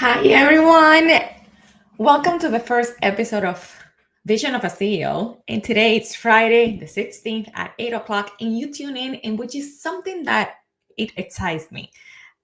Hi, everyone. Welcome to the first episode of Vision of a CEO. And today it's Friday, the 16th at 8 o'clock, and you tune in, which is something that it excites me.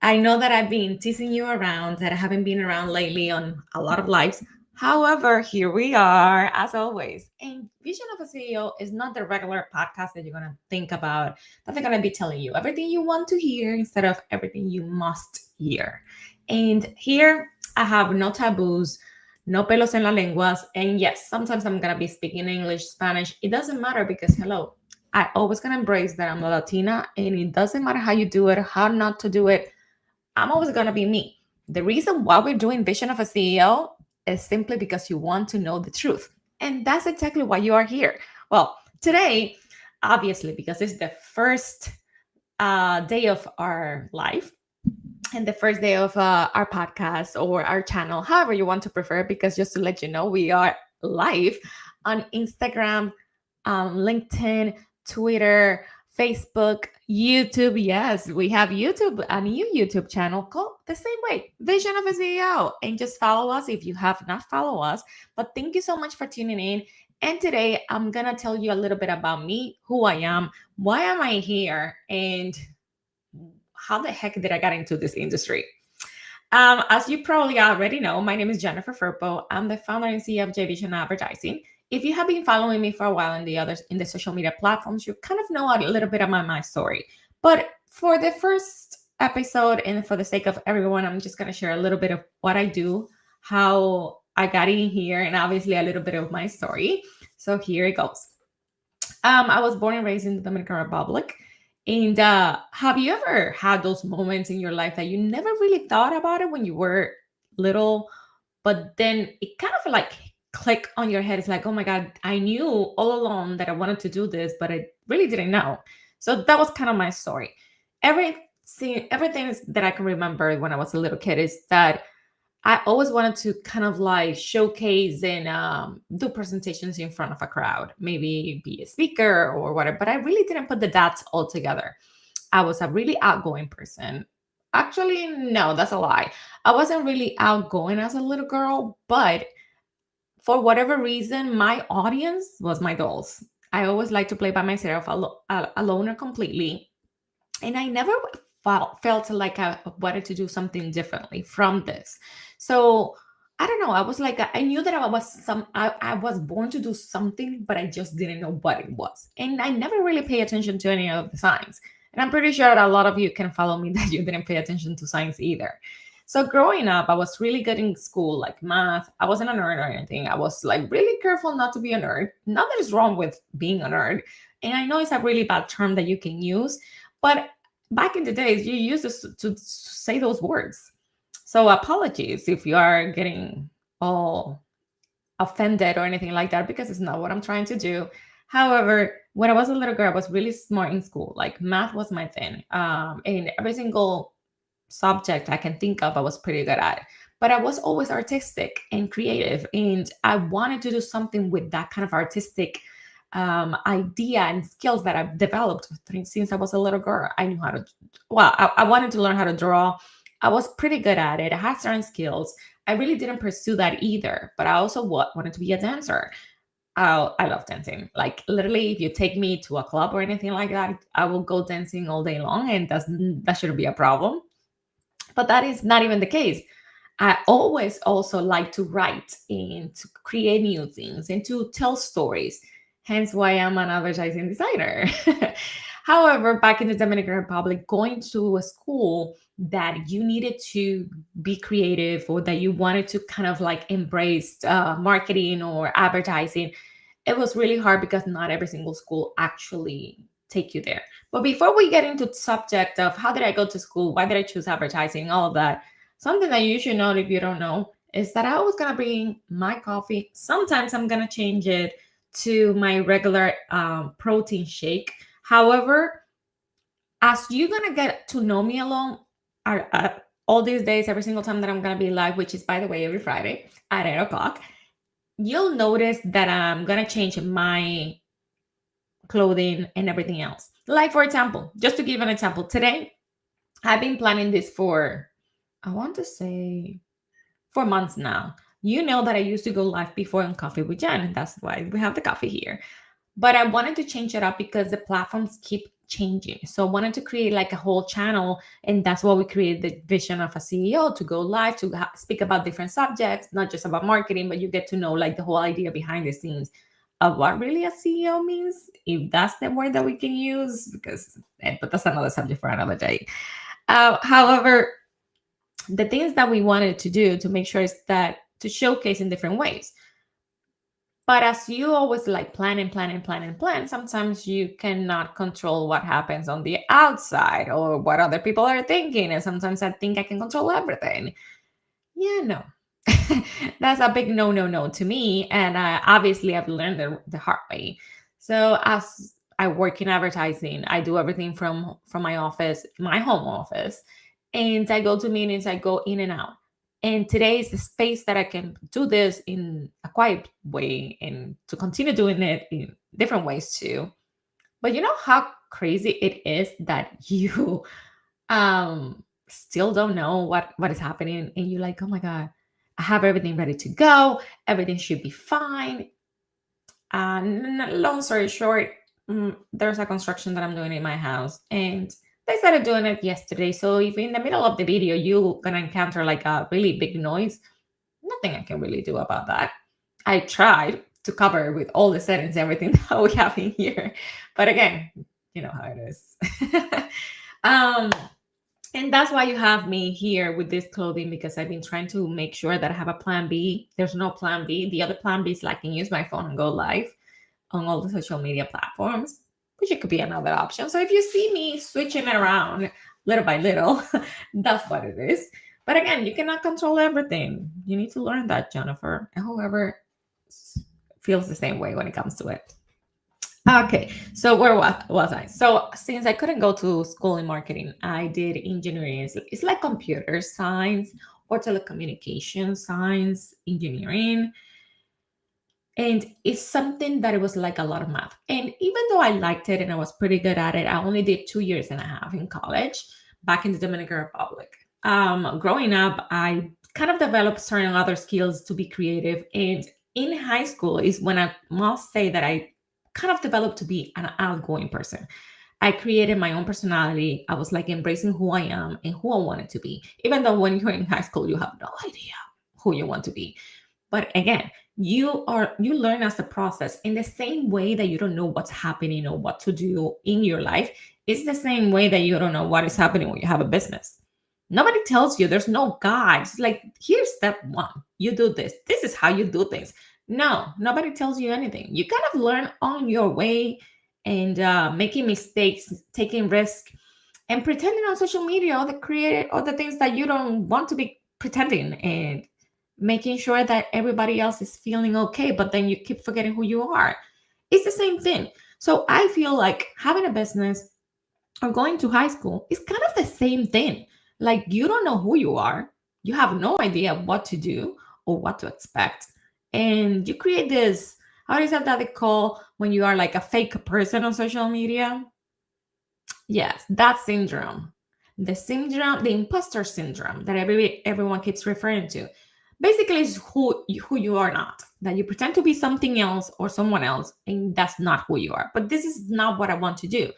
I know that I've been teasing you around, that I haven't been around lately on a lot of lives. However, here we are, as always. And Vision of a CEO is not the regular podcast that you're going to think about, that they're going to be telling you everything you want to hear instead of everything you must hear. And here I have no taboos, no pelos en la lenguas. And yes, sometimes I'm going to be speaking English, Spanish. It doesn't matter because, hello, I always going to embrace that I'm a Latina and it doesn't matter how you do it, how not to do it. I'm always going to be me. The reason why we're doing Vision of a CEO is simply because you want to know the truth. And that's exactly why you are here. Well, today, obviously, because it's the first day of our life, and the first day of our podcast or our channel, however you want to prefer, because just to let you know, we are live on Instagram, LinkedIn, Twitter, Facebook, YouTube. Yes, we have YouTube, a new YouTube channel called the same way, Vision of a CEO. And just follow us if you have not followed us. But thank you so much for tuning in. And today I'm going to tell you a little bit about me, who I am, why am I here, and how the heck did I get into this industry? As you probably already know, my name is Jennifer Firpo. I'm the founder and CEO of J Vision Advertising. If you have been following me for a while in the social media platforms, you kind of know a little bit about my story. But for the first episode and for the sake of everyone, I'm just going to share a little bit of what I do, how I got in here, and obviously a little bit of my story. So here it goes. I was born and raised in the Dominican Republic. And have you ever had those moments in your life that you never really thought about it when you were little, but then it kind of like click on your head? It's like, oh my God, I knew all along that I wanted to do this, but I really didn't know. So that was kind of my story. Everything that I can remember when I was a little kid is that I always wanted to kind of like showcase and do presentations in front of a crowd, maybe be a speaker or whatever. But I really didn't put the dots all together. I was a really outgoing person. Actually, no, that's a lie. I wasn't really outgoing as a little girl, but for whatever reason, my audience was my dolls. I always like to play by myself, alone or completely, and I never felt like I wanted to do something differently from this. So I don't know. I was like, I knew that I was born to do something, but I just didn't know what it was. And I never really pay attention to any of the signs. And I'm pretty sure that a lot of you can follow me that you didn't pay attention to science either. So growing up, I was really good in school, like math. I wasn't a nerd or anything. I was like really careful not to be a nerd. Nothing is wrong with being a nerd. And I know it's a really bad term that you can use, but back in the days, you used to say those words. So apologies if you are getting all offended or anything like that, because it's not what I'm trying to do. However, when I was a little girl, I was really smart in school. Like math was my thing. And every single subject I can think of, I was pretty good at. But I was always artistic and creative. And I wanted to do something with that kind of artistic idea and skills that I've developed since I was a little girl. I knew how to, well, I wanted to learn how to draw. I was pretty good at it. I had certain skills. I really didn't pursue that either, but I also wanted to be a dancer. I love dancing. Like literally, if you take me to a club or anything like that, I will go dancing all day long, and that shouldn't be a problem. But that is not even the case. I always also like to write and to create new things and to tell stories. Hence why I'm an advertising designer. However, back in the Dominican Republic, going to a school that you needed to be creative or that you wanted to kind of like embrace marketing or advertising, it was really hard because not every single school actually take you there. But before we get into the subject of how did I go to school, why did I choose advertising, all of that, something that you should know if you don't know is that I was gonna bring my coffee. Sometimes I'm gonna change it to my regular protein shake. However, as you're gonna get to know me along, all these days, every single time that I'm gonna be live, which is by the way every Friday at 8 o'clock, you'll notice that I'm gonna change my clothing and everything else. Like for example, just to give an example, today I've been planning this for, I want to say, for months now. You know that I used to go live before on Coffee with Jen, and that's why we have the coffee here. But I wanted to change it up because the platforms keep changing. So I wanted to create like a whole channel, and that's why we created the Vision of a CEO, to go live, to speak about different subjects, not just about marketing, but you get to know like the whole idea behind the scenes of what really a CEO means, if that's the word that we can use, because but that's another subject for another day. However, the things that we wanted to do to make sure is that to showcase in different ways. But as you always like plan and plan and plan and plan, sometimes you cannot control what happens on the outside or what other people are thinking. And sometimes I think I can control everything. Yeah, no. That's a big no, no, no to me. And obviously, I've learned the hard way. So as I work in advertising, I do everything from my office, my home office, and I go to meetings. I go in and out. And today is the space that I can do this in a quiet way and to continue doing it in different ways too. But you know how crazy it is that you still don't know what is happening, and you're like, oh my god, I have everything ready to go, everything should be fine. Long story short, there's a construction that I'm doing in my house, and they started doing it yesterday. So if in the middle of the video you're gonna encounter like a really big noise, nothing I can really do about that. I tried to cover with all the settings, everything that we have in here, but again, you know how it is. um and that's why you have me here with this clothing, because I've been trying to make sure that I have a plan B. There's no plan B. The other plan B is like I can use my phone and go live on all the social media platforms, which it could be another option. So if you see me switching it around little by little, that's what it is. But again, you cannot control everything. You need to learn that, Jennifer, and whoever feels the same way when it comes to it. Okay, so where was I? So since I couldn't go to school in marketing, I did engineering. It's like computer science or telecommunication science engineering. And it's something that it was like a lot of math. And even though I liked it and I was pretty good at it, I only did 2 years and a half in college back in the Dominican Republic. Growing up, I kind of developed certain other skills to be creative. And in high school is when I must say that I kind of developed to be an outgoing person. I created my own personality. I was like embracing who I am and who I wanted to be. Even though when you're in high school, you have no idea who you want to be. But again, you learn as a process in the same way that you don't know what's happening or what to do in your life. It's the same way that you don't know what is happening when you have a business. Nobody tells you, there's no guide. It's like, here's step one, you do this is how you do things. No, nobody tells you anything. You kind of learn on your way, and making mistakes, taking risks, and pretending on social media, all the creative, all the things that you don't want to be pretending, and making sure that everybody else is feeling okay, but then you keep forgetting who you are. It's the same thing. So I feel like having a business or going to high school is kind of the same thing. Like, you don't know who you are, you have no idea what to do or what to expect. And you create this, how is that they call when you are like a fake person on social media? Yes, that syndrome. The syndrome, the imposter syndrome that everyone keeps referring to. Basically, is who you are not. That you pretend to be something else or someone else, and that's not who you are. But this is not what I want to do.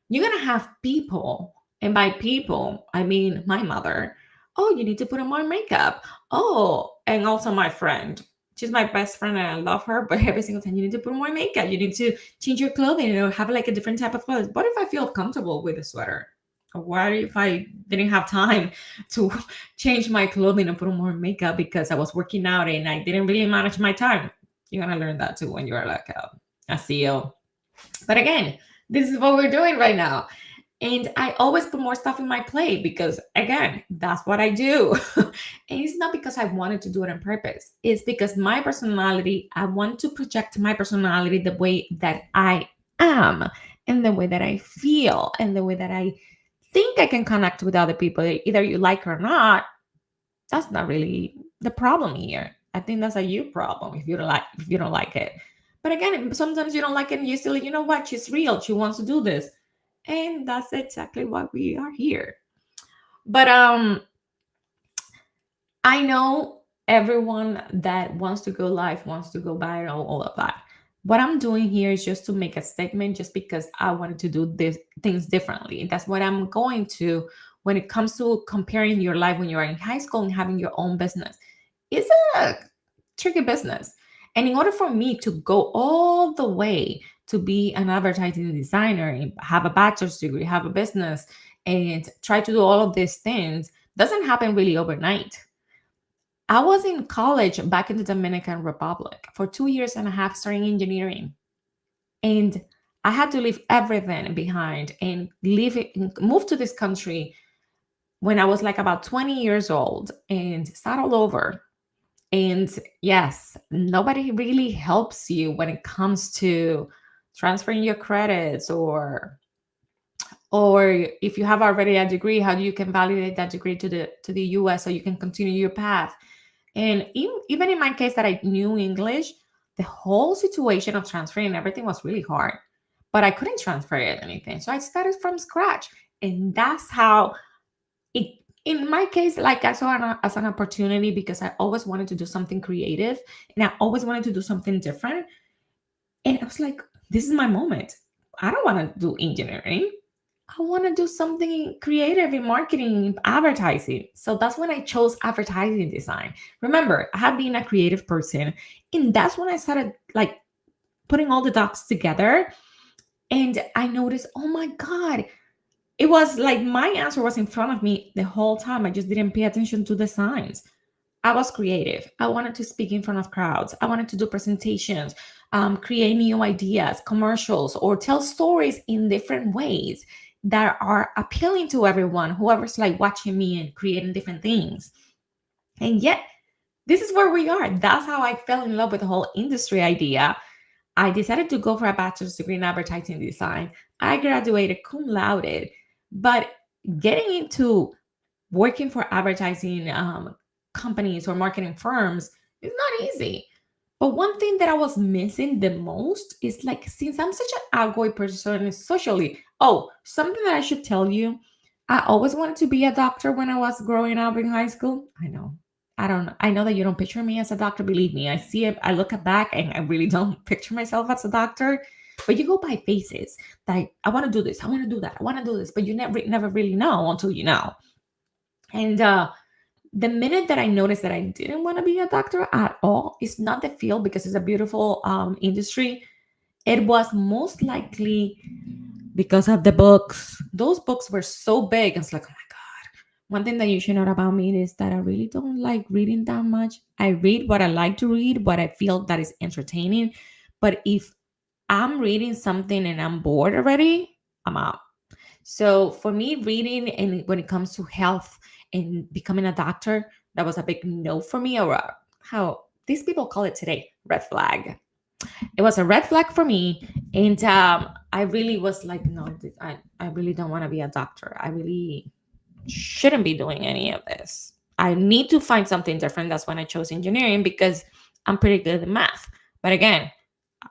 You're gonna have people, and by people, I mean my mother. Oh, you need to put on more makeup. Oh, and also my friend. She's my best friend and I love her, but every single time you need to put on more makeup. You need to change your clothing, have like a different type of clothes. What if I feel comfortable with a sweater? Or what if I didn't have time to change my clothing and put on more makeup because I was working out and I didn't really manage my time? You're gonna learn that too when you're like a CEO. But again, this is what we're doing right now. And I always put more stuff in my plate because, again, that's what I do. And it's not because I wanted to do it on purpose. It's because my personality, I want to project my personality the way that I am, and the way that I feel, and the way that I think I can connect with other people, either you like or not. That's not really the problem here. I think that's a you problem if you don't like it. But again, sometimes you don't like it and you still, you know what, she's real. She wants to do this. And that's exactly why we are here. But I know everyone that wants to go live wants to go viral, all of that. What I'm doing here is just to make a statement just because I wanted to do this things differently. That's what I'm going to when it comes to comparing your life when you're in high school and having your own business. It's a tricky business. And in order for me to go all the way to be an advertising designer and have a bachelor's degree, have a business, and try to do all of these things doesn't happen really overnight. I was in college back in the Dominican Republic for 2 years and a half studying engineering. And I had to leave everything behind and move to this country when I was like about 20 years old and start all over. And yes, nobody really helps you when it comes to transferring your credits, or if you have already a degree, how you can validate that degree to the US so you can continue your path. And even in my case that I knew English, the whole situation of transferring everything was really hard. But I couldn't transfer anything. So I started from scratch. And that's how it, in my case, like I saw it as an opportunity because I always wanted to do something creative and I always wanted to do something different. And I was like, this is my moment. I don't want to do engineering. I want to do something creative in marketing, in advertising. So that's when I chose advertising design. Remember, I have been a creative person, and that's when I started like putting all the dots together. And I noticed, oh my God, it was like my answer was in front of me the whole time. I just didn't pay attention to the signs. I was creative. I wanted to speak in front of crowds. I wanted to do presentations, create new ideas, commercials, or tell stories in different ways that are appealing to everyone, whoever's like watching me and creating different things. And yet, this is where we are. That's how I fell in love with the whole industry idea. I decided to go for a bachelor's degree in advertising design. I graduated cum laude, but getting into working for advertising companies or marketing firms is not easy. But one thing that I was missing the most is like, since I'm such an outgoing person socially, oh, something that I should tell you. I always wanted to be a doctor when I was growing up in high school. I know. I don't know. I know that you don't picture me as a doctor. Believe me, I see it. I look back and I really don't picture myself as a doctor. But you go by phases. Like, I want to do this. I want to do that. I want to do this. But you never really know until you know. And the minute that I noticed that I didn't want to be a doctor at all, it's not the field because it's a beautiful industry. It was most likely because of the books. Those books were so big. It's like, oh my God. One thing that you should know about me is that I really don't like reading that much. I read what I like to read, what I feel that is entertaining. But if I'm reading something and I'm bored already, I'm out. So for me, reading and when it comes to health and becoming a doctor, that was a big no for me, or how these people call it today, red flag. It was a red flag for me, and I really was like, no, I really don't want to be a doctor. I really shouldn't be doing any of this. I need to find something different. That's when I chose engineering because I'm pretty good at math. But again,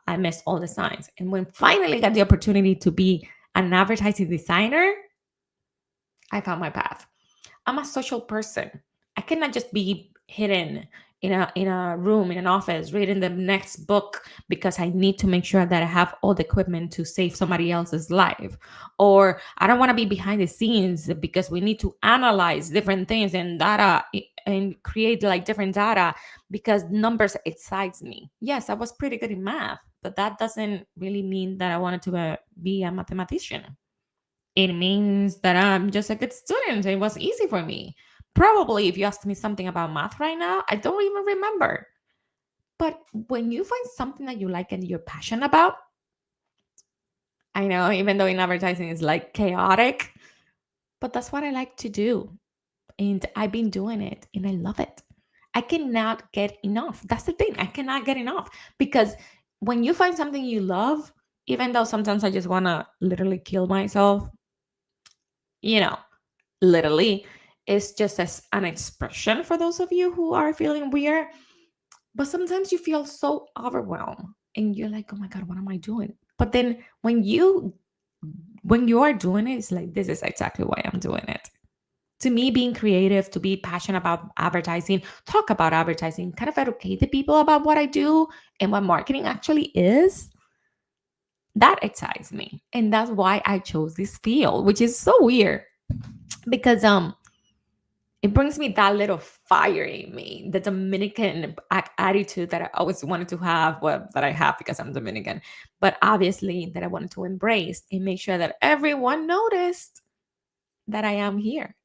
I missed all the signs. And when finally got the opportunity to be an advertising designer, I found my path. I'm a social person. I cannot just be hidden in a room in an office reading the next book because I need to make sure that I have all the equipment to save somebody else's life. Or I don't want to be behind the scenes because we need to analyze different things and data and create like different data because numbers excites me. Yes, I was pretty good in math, but that doesn't really mean that I wanted to be a mathematician. It means that I'm just a good student. It was easy for me. Probably if you ask me something about math right now, I don't even remember. But when you find something that you like and you're passionate about, I know, even though in advertising it's like chaotic, but that's what I like to do. And I've been doing it and I love it. I cannot get enough. That's the thing. I cannot get enough because when you find something you love, even though sometimes I just want to literally kill myself, you know, literally, it's just as an expression for those of you who are feeling weird. But sometimes you feel so overwhelmed and you're like, oh my God, what am I doing? But then when you are doing it, it's like, this is exactly why I'm doing it. To me, being creative, to be passionate about advertising, talk about advertising, kind of educate the people about what I do and what marketing actually is, that excites me. And that's why I chose this field, which is so weird because it brings me that little fire in me, the Dominican attitude that I always wanted to have, well, that I have because I'm Dominican, but obviously that I wanted to embrace and make sure that everyone noticed that I am here.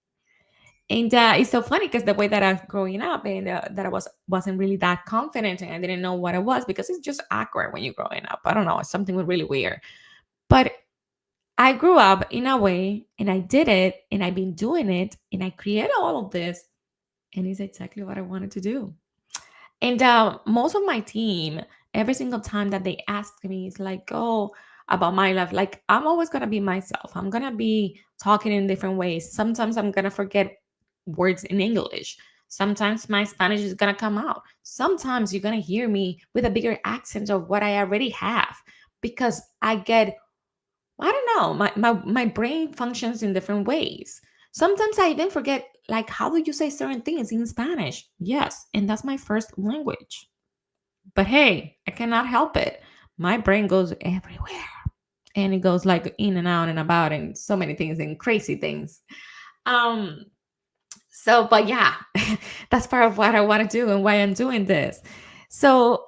And it's so funny because the way that I was growing up and that I wasn't really that confident and I didn't know what I was because it's just awkward when you're growing up. I don't know, it's something really weird. But I grew up in a way and I did it and I've been doing it and I created all of this and it's exactly what I wanted to do. And most of my team, every single time that they ask me, it's like, oh, about my life, like I'm always gonna be myself. I'm gonna be talking in different ways. Sometimes I'm gonna forget words in English. Sometimes my Spanish is gonna come out. Sometimes you're gonna hear me with a bigger accent of what I already have because I don't know, my brain functions in different ways. Sometimes I even forget, like, how do you say certain things in Spanish? Yes, and that's my first language. But hey, I cannot help it. My brain goes everywhere and it goes like in and out and about and so many things and crazy things. Um, but yeah, that's part of what I want to do and why I'm doing this. So,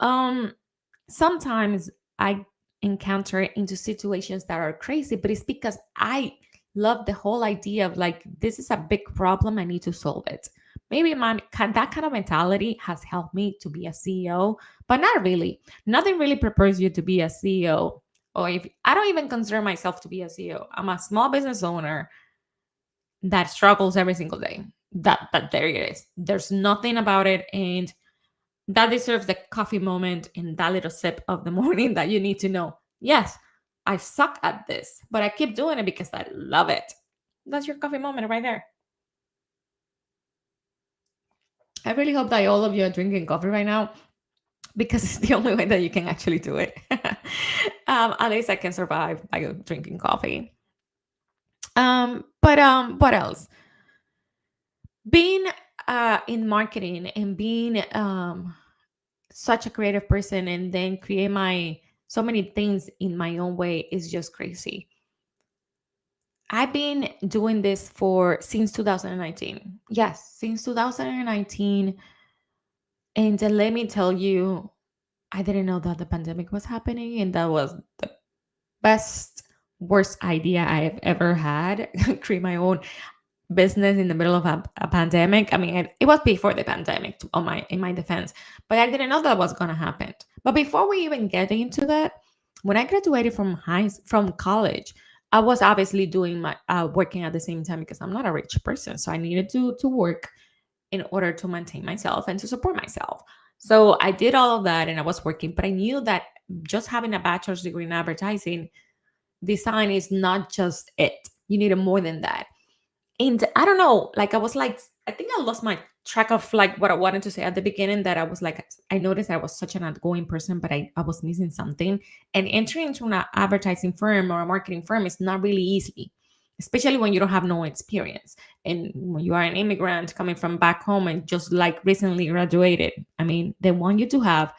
sometimes I encounter into situations that are crazy, but it's because I love the whole idea of like, this is a big problem. I need to solve it. Maybe that kind of mentality has helped me to be a CEO, but not really. Nothing really prepares you to be a CEO. Or if I don't even consider myself to be a CEO, I'm a small business owner that struggles every single day. That there it is. There's nothing about it, and that deserves the coffee moment and that little sip of the morning that you need to know. Yes, I suck at this, but I keep doing it because I love it. That's your coffee moment right there. I really hope that all of you are drinking coffee right now because it's the only way that you can actually do it. At least I can survive by drinking coffee. But what else? Being in marketing and being such a creative person and then create my so many things in my own way is just crazy. I've been doing this for since 2019. Yes, since 2019. And let me tell you, I didn't know that the pandemic was happening, and that was the best, worst idea I have ever had. Create my own business in the middle of a pandemic. I mean, it was before the pandemic, on my in my defense, but I didn't know that was going to happen. But before we even get into that, when I graduated from college, I was obviously doing my working at the same time because I'm not a rich person, so I needed to work in order to maintain myself and to support myself. So I did all of that and I was working, but I knew that just having a bachelor's degree in advertising design is not just it. You need more than that. And I don't know, like I was like, I think I lost my track of like what I wanted to say at the beginning. That I was like, I noticed I was such an outgoing person, but I was missing something. And entering into an advertising firm or a marketing firm is not really easy, especially when you don't have no experience. And when you are an immigrant coming from back home and just like recently graduated, I mean, they want you to have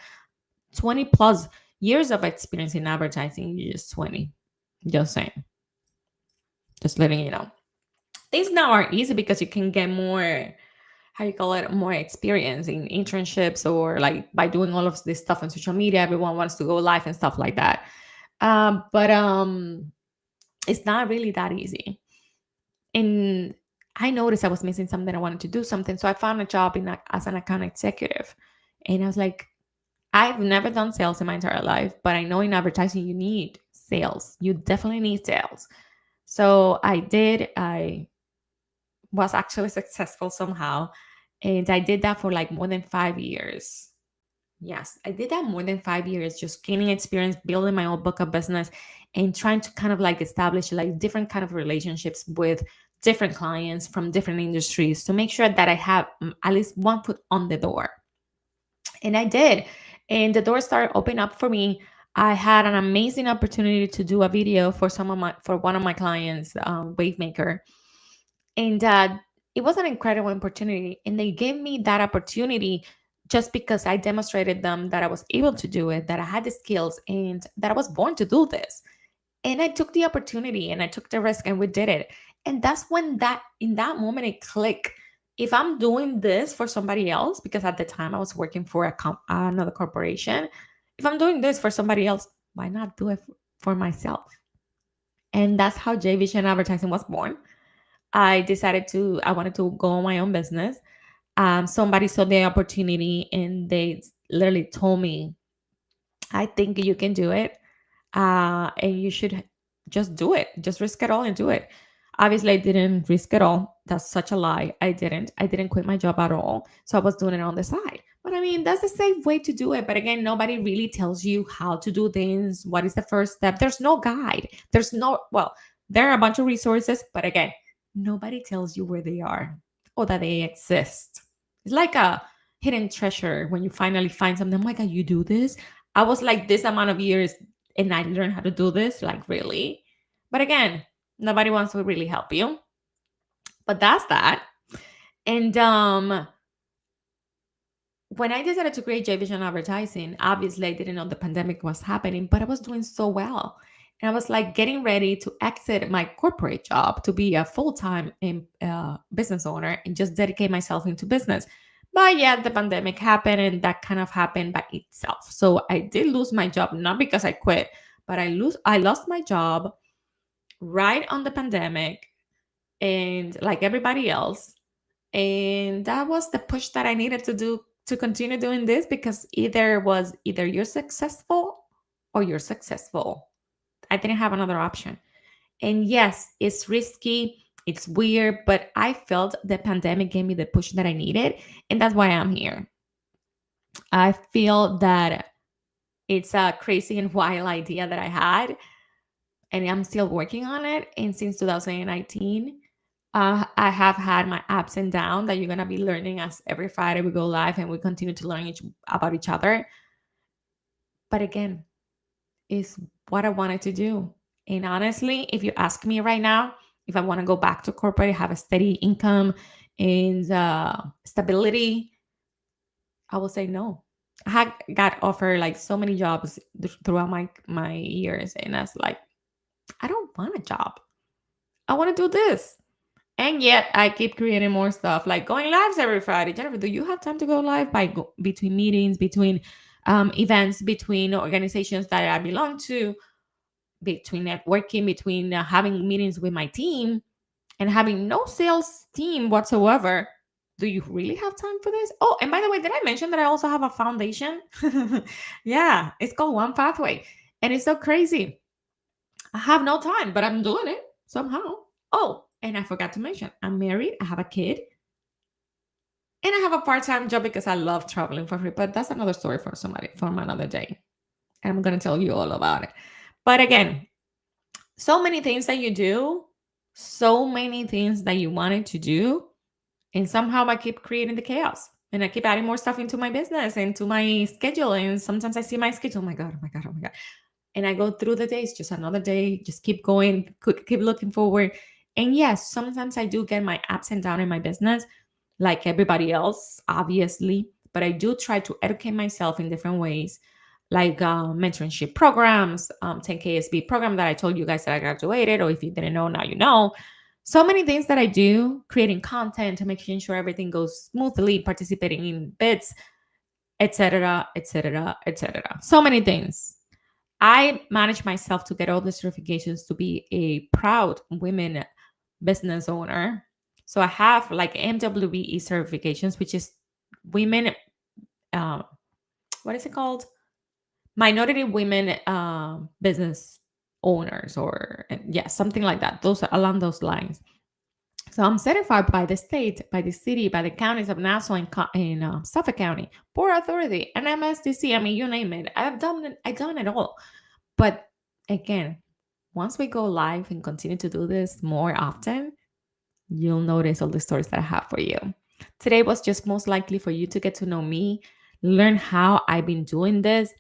20 plus years of experience in advertising. You're just 20. Just saying, just letting you know. Things now are easy because you can get more, how you call it, more experience in internships or like by doing all of this stuff on social media. Everyone wants to go live and stuff like that. But it's not really that easy. And I noticed I was missing something. I wanted to do something, so I found a job as an account executive. And I was like, I've never done sales in my entire life, but I know in advertising you need sales. You definitely need sales. So I did. I was actually successful somehow. And I did that for like more than 5 years. Yes, I did that more than 5 years, just gaining experience, building my own book of business, and trying to kind of like establish like different kind of relationships with different clients from different industries to make sure that I have at least one foot on the door. And I did. And the door started opening up for me. I had an amazing opportunity to do a video for one of my clients, Wavemaker, and it was an incredible opportunity. And they gave me that opportunity just because I demonstrated them that I was able to do it, that I had the skills, and that I was born to do this. And I took the opportunity and I took the risk and we did it. And that's when that in that moment it clicked. If I'm doing this for somebody else, because at the time I was working for another corporation, if I'm doing this for somebody else, why not do it for myself? And that's how J Vision Advertising was born. I wanted to go on my own business. Somebody saw the opportunity and they literally told me, I think you can do it. And you should just do it. Just risk it all and do it. Obviously, I didn't risk it all. That's such a lie. I didn't. I didn't quit my job at all. So I was doing it on the side. But I mean, that's a safe way to do it. But again, nobody really tells you how to do things. What is the first step? There's no guide. Well, there are a bunch of resources. But again, nobody tells you where they are or that they exist. It's like a hidden treasure when you finally find something. I'm like, you do this? I was like this amount of years and I learned how to do this, like really. But again, nobody wants to really help you. But that's that. And when I decided to create J Vision Advertising, obviously I didn't know the pandemic was happening, but I was doing so well. And I was like getting ready to exit my corporate job to be a full time business owner and just dedicate myself into business. But yeah, the pandemic happened and that kind of happened by itself. So I did lose my job, not because I quit, but I lost my job right on the pandemic and like everybody else. And that was the push that I needed to do to continue doing this because either you're successful or you're successful. I didn't have another option. And yes, it's risky, it's weird, but I felt the pandemic gave me the push that I needed. And that's why I'm here. I feel that it's a crazy and wild idea that I had, and I'm still working on it. And since 2019, I have had my ups and downs that you're gonna be learning as every Friday we go live and we continue to learn about each other. But again, it's what I wanted to do. And honestly, if you ask me right now, if I want to go back to corporate, have a steady income and stability, I will say no. I had got offered like so many jobs throughout my years, and I was like, I don't want a job. I want to do this. And yet I keep creating more stuff, like going lives every Friday. Jennifer, do you have time to go live between meetings, between events, between organizations that I belong to, between networking, between having meetings with my team and having no sales team whatsoever? Do you really have time for this? Oh, and by the way, did I mention that I also have a foundation? Yeah, it's called One Pathway. And it's so crazy. I have no time, but I'm doing it somehow. Oh, and I forgot to mention, I'm married, I have a kid, and I have a part-time job because I love traveling for free. But that's another story for somebody from another day. And I'm gonna tell you all about it. But again, so many things that you do, so many things that you wanted to do, and somehow I keep creating the chaos. And I keep adding more stuff into my business, into my schedule. And sometimes I see my schedule, oh my God, oh my God, oh my God. And I go through the days, just another day, just keep going, keep looking forward. And yes, sometimes I do get my ups and downs in my business, like everybody else, obviously. But I do try to educate myself in different ways, like mentorship programs, 10KSB program that I told you guys that I graduated, or if you didn't know, now you know. So many things that I do, creating content, making sure everything goes smoothly, participating in bids, etc., etc., etc. So many things. I manage myself to get all the certifications to be a proud women business owner. So I have like MWBE certifications, which is women, uh, what is it called? Minority women business owners, or yeah, something like that. Those are along those lines. So I'm certified by the state, by the city, by the counties of Nassau and Suffolk County, Port Authority, and MSDC. I mean, you name it. I've done it all. But again, once we go live and continue to do this more often, you'll notice all the stories that I have for you. Today was just most likely for you to get to know me, learn how I've been doing this,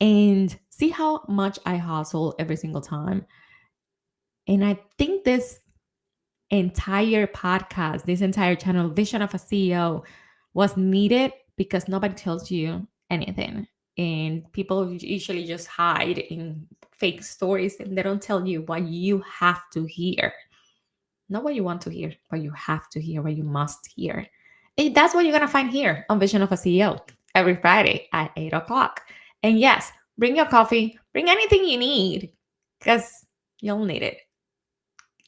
and see how much I hustle every single time. And I think this entire podcast, this entire channel, Vision of a CEO, was needed because nobody tells you anything. And people usually just hide in fake stories and they don't tell you what you have to hear. Not what you want to hear, what you have to hear, what you must hear. And that's what you're going to find here on Vision of a CEO every Friday at 8 o'clock. And yes, bring your coffee, bring anything you need because you'll need it.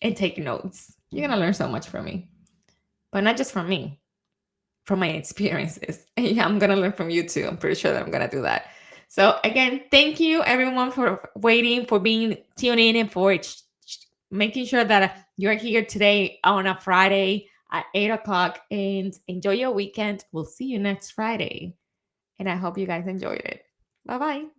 And take notes. You're going to learn so much from me. But not just from me, from my experiences. And yeah, I'm going to learn from you too. I'm pretty sure that I'm going to do that. So again, thank you everyone for waiting, for being tuning in, and for making sure that you're here today on a Friday at 8 o'clock, and enjoy your weekend. We'll see you next Friday. And I hope you guys enjoyed it. Bye-bye.